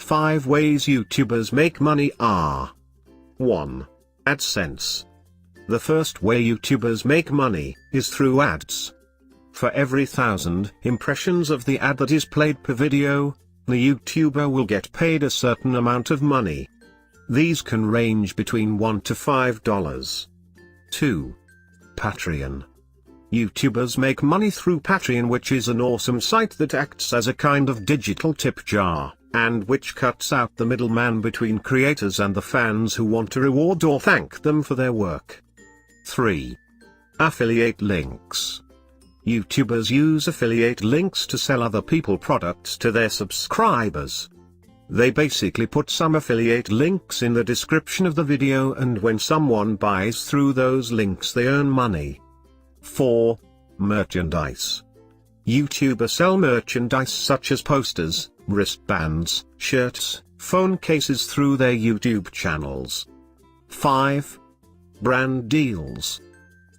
5 ways YouTubers make money are: 1. AdSense. The first way YouTubers make money is through ads. For every 1,000 impressions of the ad that is played per video, the YouTuber will get paid a certain amount of money. These can range between $1 to $5. 2. Patreon. YouTubers make money through Patreon, which is an awesome site that acts as a kind of digital tip jar, and which cuts out the middleman between creators and the fans who want to reward or thank them for their work. 3. Affiliate links. YouTubers use affiliate links to sell other people products to their subscribers. They basically put some affiliate links in the description of the video, and when someone buys through those links they earn money. 4. Merchandise. YouTubers sell merchandise such as posters, wristbands, shirts, phone cases through their YouTube channels. 5. Brand deals.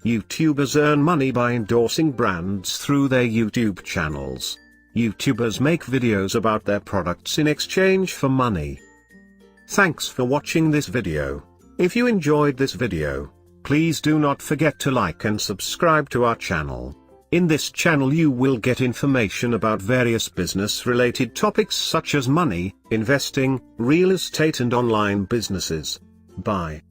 YouTubers earn money by endorsing brands through their YouTube channels. YouTubers make videos about their products in exchange for money. Thanks for watching this video. If you enjoyed this video, please do not forget to like and subscribe to our channel. In this channel you will get information about various business-related topics such as money, investing, real estate and online businesses. Bye.